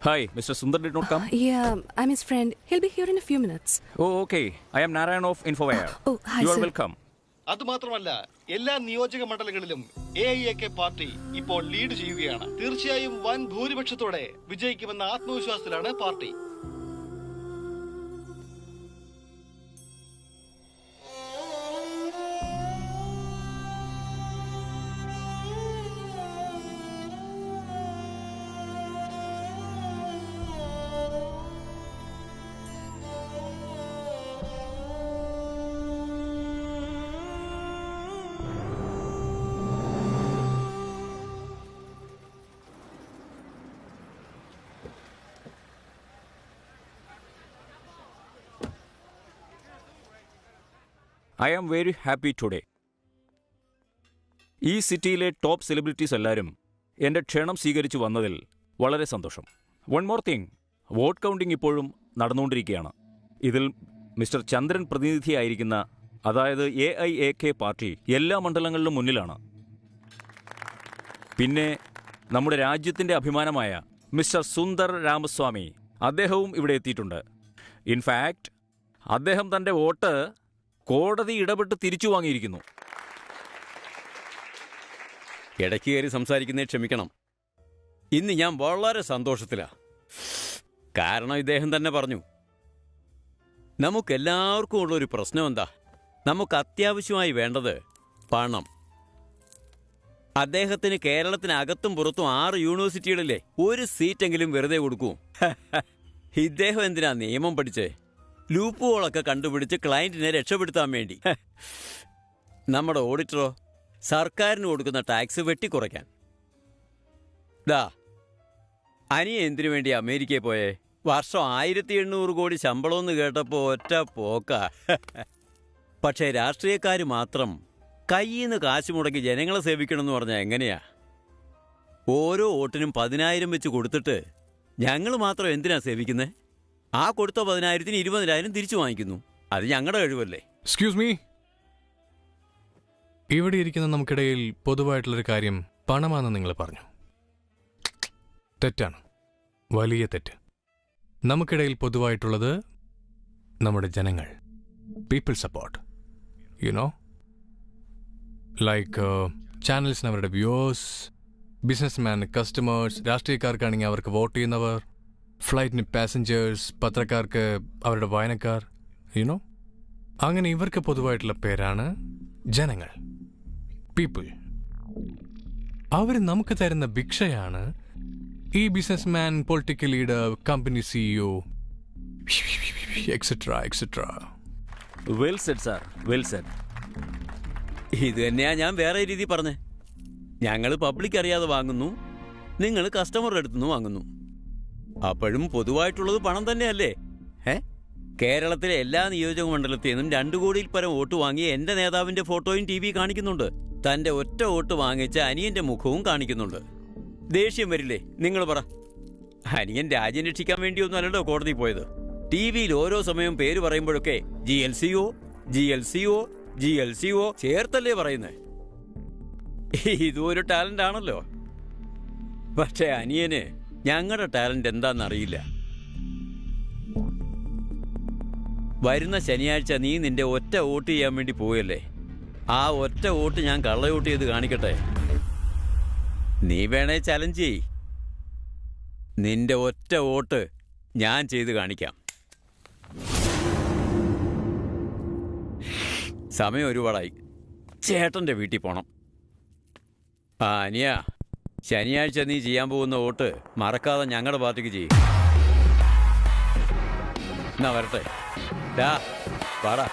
Hi, Mr. Sundar did not come? Yeah, I'm his friend. He'll be here in a few minutes. Oh, okay. I am Narayan of Infoware. Oh, hi, You are sir. welcome. അതുമാത്രമല്ല എല്ലാ നിയോജക മണ്ഡലങ്ങളിലും AIAK party ഇപ്പോൾ lead ചെയ്യുകയാണ്. തീർച്ചയായും വൻ ഭൂരിപക്ഷത്തോടെ വിജയിക്കുമെന്ന ആത്മവിശ്വാസത്തിലാണ് party. I am very happy today. ഈ സിറ്റിയിലെ ടോപ്പ് സെലിബ്രിറ്റീസ് എല്ലാവരും എൻ്റെ ക്ഷണം സ്വീകരിച്ചു വന്നതിൽ വളരെ സന്തോഷം. One more thing, vote counting ഇപ്പോഴും നടന്നുകൊണ്ടിരിക്കുകയാണ്. ഇതിൽ മിസ്റ്റർ ചന്ദ്രൻ പ്രതിനിധിയായിരിക്കുന്ന, അതായത് AIAK പാർട്ടി എല്ലാ മണ്ഡലങ്ങളിലും മുന്നിലാണ്. പിന്നെ നമ്മുടെ രാജ്യത്തിൻ്റെ അഭിമാനമായ മിസ്റ്റർ സുന്ദർ രാമസ്വാമി, അദ്ദേഹവും ഇവിടെ എത്തിയിട്ടുണ്ട്. ഇൻഫാക്റ്റ് അദ്ദേഹം തൻ്റെ വോട്ട് കോടതി ഇടപെട്ട് തിരിച്ചു വാങ്ങിയിരിക്കുന്നു. ഇടയ്ക്ക് കയറി സംസാരിക്കുന്നേ ക്ഷമിക്കണം. ഇന്ന് ഞാൻ വളരെ സന്തോഷത്തിലാണ്. കാരണം ഇദ്ദേഹം തന്നെ പറഞ്ഞു, നമുക്കെല്ലാവർക്കും ഉള്ളൊരു പ്രശ്നം എന്താ, നമുക്ക് അത്യാവശ്യമായി വേണ്ടത് പണം. അദ്ദേഹത്തിന് കേരളത്തിനകത്തും പുറത്തും 6 യൂണിവേഴ്സിറ്റികളിലെ ഒരു സീറ്റെങ്കിലും വെറുതെ കൊടുക്കൂ. ഇദ്ദേഹം എന്തിനാ നിയമം പഠിച്ചേ? ലൂപ്പുകളൊക്കെ കണ്ടുപിടിച്ച് ക്ലയന്റിനെ രക്ഷപ്പെടുത്താൻ വേണ്ടി. നമ്മുടെ ഓഡിറ്ററോ സർക്കാരിന് കൊടുക്കുന്ന ടാക്സ് വെട്ടിക്കുറയ്ക്കാൻ. അനിയ എന്തിനു വേണ്ടി അമേരിക്കയിൽ പോയേ? വർഷം 1800 കോടി ശമ്പളമെന്ന് കേട്ടപ്പോൾ ഒറ്റ പോക്ക. പക്ഷേ രാഷ്ട്രീയക്കാർ മാത്രം കയ്യിൽ നിന്ന് കാശ് മുടക്കി ജനങ്ങളെ സേവിക്കണമെന്ന് പറഞ്ഞാൽ എങ്ങനെയാ? ഓരോ വോട്ടിനും 10,000 വെച്ച് കൊടുത്തിട്ട് ഞങ്ങൾ മാത്രം എന്തിനാ സേവിക്കുന്നത്? ആ കൊടുത്ത 10,000-ന് 20,000 തിരിച്ചു വാങ്ങിക്കുന്നു. അത് ഞങ്ങളുടെ കഴിവല്ലേ? എക്സ്ക്യൂസ് മീ, ഇവിടെ ഇരിക്കുന്ന നമുക്കിടയിൽ പൊതുവായിട്ടുള്ളൊരു കാര്യം പണമാണെന്ന് നിങ്ങൾ പറഞ്ഞു. തെറ്റാണ്, വലിയ തെറ്റ്. നമുക്കിടയിൽ പൊതുവായിട്ടുള്ളത് നമ്മുടെ ജനങ്ങൾ, പീപ്പിൾ സപ്പോർട്ട്. യുനോ, ലൈക്ക് ചാനൽസിന് അവരുടെ വ്യൂവേഴ്സ്, ബിസിനസ്മാന് കസ്റ്റമേഴ്സ്, രാഷ്ട്രീയക്കാർക്കാണെങ്കിൽ അവർക്ക് വോട്ട് ചെയ്യുന്നവർ, ഫ്ലൈറ്റിന് പാസഞ്ചേഴ്സ്, പത്രക്കാർക്ക് അവരുടെ വായനക്കാർ. യുനോ, അങ്ങനെ ഇവർക്ക് പൊതുവായിട്ടുള്ള പേരാണ് ജനങ്ങൾ, പീപ്പിൾ. അവർ നമുക്ക് തരുന്ന ഭിക്ഷയാണ് ഈ businessman, political leader, company CEO, etcetera etcetera. Well said sir, well said. ഇത് തന്നെയാ ഞാൻ വേറെ രീതി പറഞ്ഞേ. ഞങ്ങൾ പബ്ലിക് അറിയാതെ വാങ്ങുന്നു, നിങ്ങൾ കസ്റ്റമറുടെ അടുത്തുനിന്ന് വാങ്ങുന്നു. അപ്പോഴും പൊതുവായിട്ടുള്ളത് പണം തന്നെയല്ലേ? കേരളത്തിലെ എല്ലാ നിയോജക മണ്ഡലത്തിൽ നിന്നും 2 കോടിയിൽ പരം വോട്ട് വാങ്ങി എന്റെ നേതാവിന്റെ ഫോട്ടോയും TV കാണിക്കുന്നുണ്ട്. തന്റെ ഒറ്റ വോട്ട് വാങ്ങിച്ച അനിയന്റെ മുഖവും കാണിക്കുന്നുണ്ട്. ദേഷ്യം വരില്ലേ? നിങ്ങൾ പറ. അനിയൻ രാജ്യം രക്ഷിക്കാൻ വേണ്ടിയൊന്നും അല്ലല്ലോ കോടതി പോയത്. TVയിൽ ഓരോ സമയം പേര് പറയുമ്പോഴൊക്കെ GLCO GLCO GLCO ചേർത്തല്ലേ പറയുന്നേ? ഇതും ഒരു ടാലന്റ് ആണല്ലോ. പക്ഷേ അനിയന് ഞങ്ങളുടെ ടാലന്റ് എന്താണെന്നറിയില്ല. വരുന്ന ശനിയാഴ്ച നീ നിന്റെ ഒറ്റ വോട്ട് ചെയ്യാൻ വേണ്ടി പോയല്ലേ? ആ ഒറ്റ വോട്ട് ഞാൻ കള്ളവോട്ട് ചെയ്ത് കാണിക്കട്ടെ? നീ വേണേ ചലഞ്ച് ചെയ്. നിന്റെ ഒറ്റ വോട്ട് ഞാൻ ചെയ്ത് കാണിക്കാം. സമയം ഒരുപാടായി, ചേട്ടന്റെ വീട്ടിൽ പോണം. അനിയ, ശനിയാഴ്ച നീ ചെയ്യാൻ പോകുന്ന വോട്ട് മറക്കാതെ ഞങ്ങളുടെ പാർട്ടിക്ക് ചെയ്യും. എന്നാ വരട്ടെ. വാടാ.